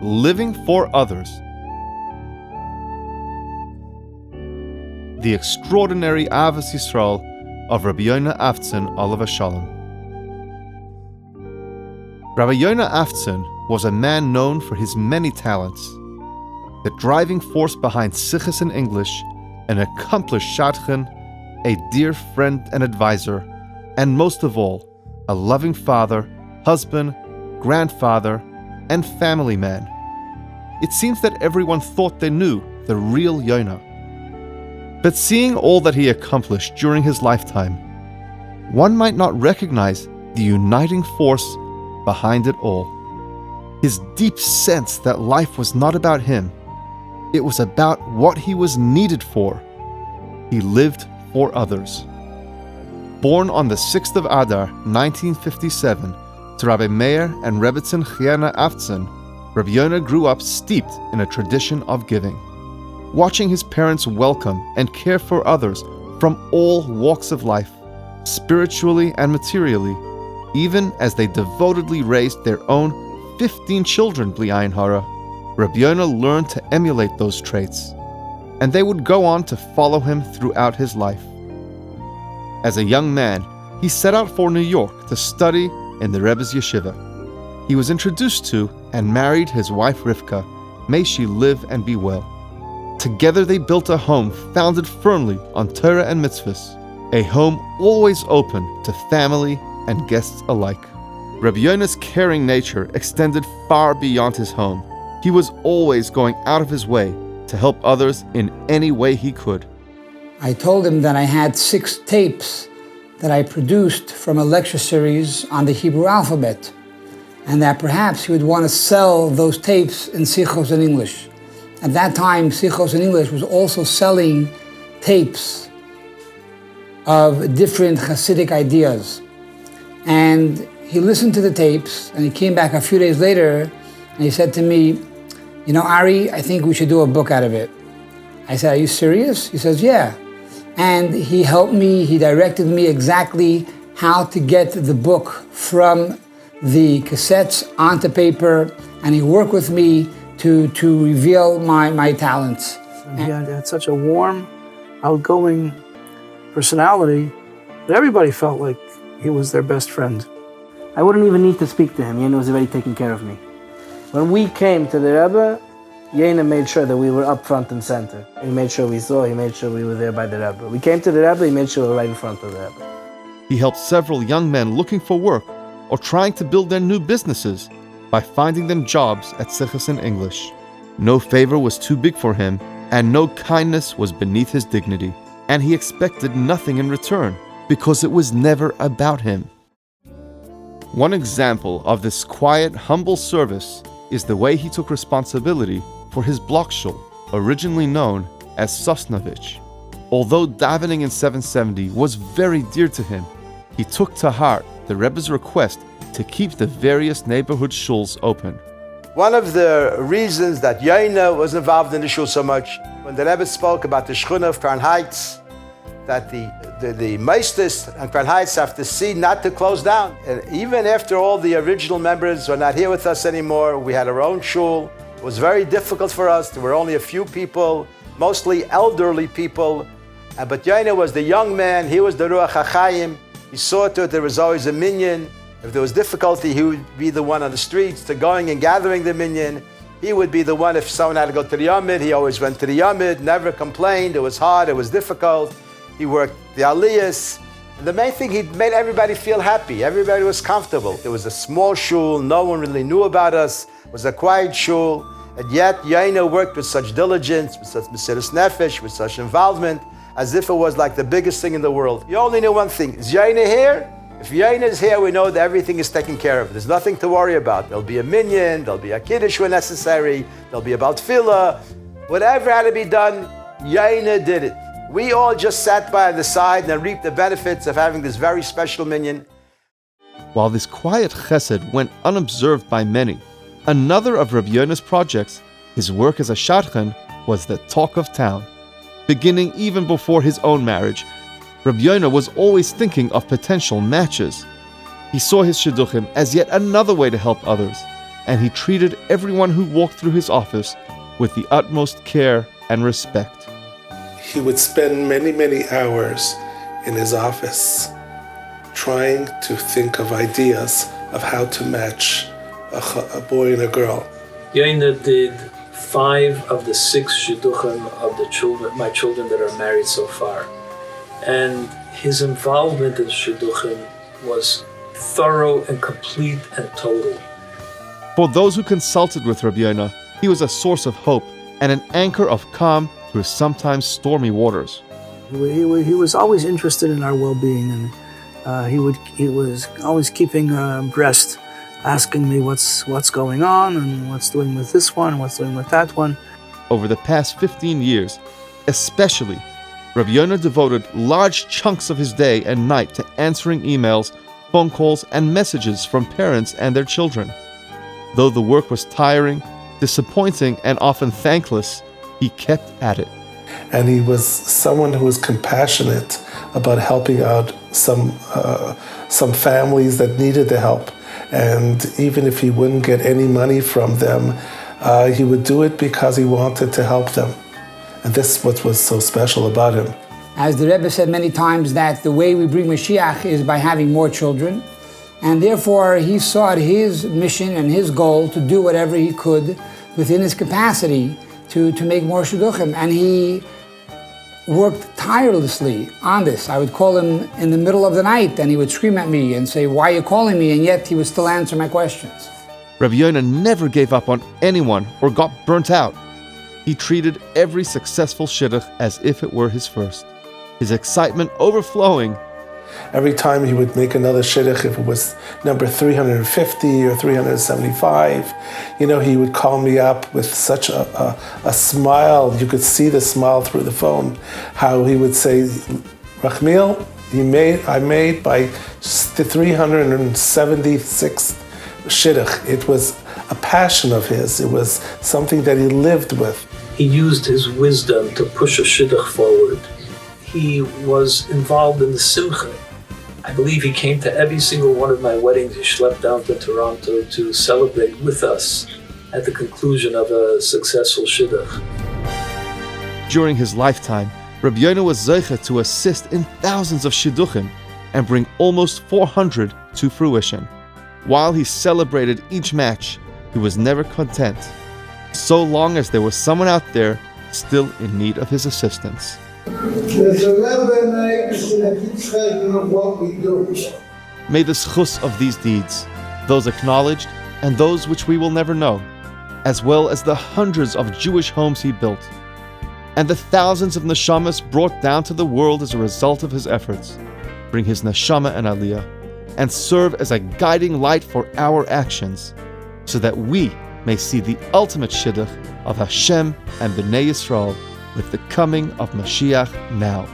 living for others. The extraordinary Avos Yisrael of Rabbi Yona Avtzon Olav Shalom. Rabbi Yona Avtzon was a man known for his many talents. The driving force behind Sichos in English, an accomplished shadchan, a dear friend and advisor, and most of all, a loving father, husband, grandfather, and family man. It seems that everyone thought they knew the real Yona. But seeing all that he accomplished during his lifetime, one might not recognize the uniting force behind it all. His deep sense that life was not about him. It was about what he was needed for. He lived for others. Born on the 6th of Adar, 1957, to Rabbi Meir and Rebbetzin Chiana Avtzon, Rabbi Yona grew up steeped in a tradition of giving. Watching his parents welcome and care for others from all walks of life, spiritually and materially, even as they devotedly raised their own 15 children, Bli Ayin Hara, Rabbi Yona learned to emulate those traits, and they would go on to follow him throughout his life. As a young man, he set out for New York to study in the Rebbe's yeshiva. He was introduced to and married his wife Rivka. May she live and be well. Together they built a home founded firmly on Torah and mitzvahs, a home always open to family and guests alike. Rabbi Yona's caring nature extended far beyond his home. He was always going out of his way to help others in any way he could. I told him that I had 6 tapes that I produced from a lecture series on the Hebrew alphabet, and that perhaps he would want to sell those tapes in Sichos in English. At that time, Sichos in English was also selling tapes of different Hasidic ideas. And he listened to the tapes, and he came back a few days later, and he said to me, "You know, Ari, I think we should do a book out of it." I said, "Are you serious?" He says, "Yeah." And he helped me, he directed me exactly how to get the book from the cassettes onto paper, and he worked with me to reveal my talents. He had such a warm, outgoing personality that everybody felt like he was their best friend. I wouldn't even need to speak to him. Yena was already taking care of me. When we came to the Rebbe, Yena made sure that we were up front and center. He made sure we saw, he made sure we were there by the Rebbe. We came to the Rebbe, he made sure we were right in front of the Rebbe. He helped several young men looking for work or trying to build their new businesses by finding them jobs at Sichos in English. No favor was too big for him, and no kindness was beneath his dignity, and he expected nothing in return, because it was never about him. One example of this quiet, humble service is the way he took responsibility for his block shul, originally known as Sosnovich. Although davening in 770 was very dear to him, he took to heart the Rebbe's request to keep the various neighborhood shuls open. One of the reasons that Yona was involved in the shul so much, when the Rebbe spoke about the Shechunah of Crown Heights, that the Meisters and Crown Heights have to see not to close down. And even after all the original members are not here with us anymore, we had our own shul. It was very difficult for us. There were only a few people, mostly elderly people. But Yona was the young man. He was the Ruach HaChaim. He saw to it there was always a minyan. If there was difficulty, he would be the one on the streets to going and gathering the minyan. He would be the one, if someone had to go to the Yamid, he always went to the Yamid, never complained. It was hard, it was difficult. He worked the Aliyahs. And the main thing, he made everybody feel happy. Everybody was comfortable. It was a small shul. No one really knew about us. It was a quiet shul. And yet, Yona worked with such diligence, with such mesiras nefesh, with such involvement, as if it was like the biggest thing in the world. You only knew one thing. Is Yona here? If Yona is here, we know that everything is taken care of. There's nothing to worry about. There'll be a minyan, there'll be a kiddush when necessary, there'll be a bal tefillah. Whatever had to be done, Yona did it. We all just sat by on the side and reaped the benefits of having this very special minyan. While this quiet chesed went unobserved by many, another of Rabbi Yona's projects, his work as a shadchan, was the talk of town. Beginning even before his own marriage, Rabbi Yona was always thinking of potential matches. He saw his shidduchim as yet another way to help others, and he treated everyone who walked through his office with the utmost care and respect. He would spend many, many hours in his office trying to think of ideas of how to match a boy and a girl. Yona did 5 of the 6 shidduchim of the children, my children that are married so far. And his involvement in shidduchim was thorough and complete and total. For those who consulted with Rabbi Yona, he was a source of hope and an anchor of calm through sometimes stormy waters. He was always interested in our well-being, and he was always keeping abreast, asking me what's going on and what's doing with this one and what's doing with that one. Over the past 15 years, especially, Rabbi Yona devoted large chunks of his day and night to answering emails, phone calls, and messages from parents and their children. Though the work was tiring, disappointing, and often thankless, he kept at it. And he was someone who was compassionate about helping out some families that needed the help. And even if he wouldn't get any money from them, he would do it because he wanted to help them. And this is what was so special about him. As the Rebbe said many times, that the way we bring Mashiach is by having more children. And therefore, he saw it his mission and his goal to do whatever he could within his capacity to make more shidduchim. And he worked tirelessly on this. I would call him in the middle of the night, and he would scream at me and say, "Why are you calling me?" And yet he would still answer my questions. Rabbi Yona never gave up on anyone or got burnt out. He treated every successful shidduch as if it were his first, his excitement overflowing. Every time he would make another shidduch, if it was number 350 or 375, he would call me up with such a smile. You could see the smile through the phone. How he would say, "Rachmiel, I made by the 376th shidduch." It was a passion of his. It was something that he lived with. He used his wisdom to push a shidduch forward. He was involved in the simcha. I believe he came to every single one of my weddings. He schlepped down to Toronto to celebrate with us at the conclusion of a successful shidduch. During his lifetime, Rabbi Yona was zeicha to assist in thousands of shidduchim and bring almost 400 to fruition. While he celebrated each match, he was never content, so long as there was someone out there still in need of his assistance. There's a Rebbe that keeps track of what we do. May the schus of these deeds, those acknowledged and those which we will never know, as well as the hundreds of Jewish homes he built, and the thousands of neshamas brought down to the world as a result of his efforts, bring his neshama and aliyah, and serve as a guiding light for our actions, so that we may see the ultimate shidduch of Hashem and Bnei Yisrael with the coming of Mashiach now.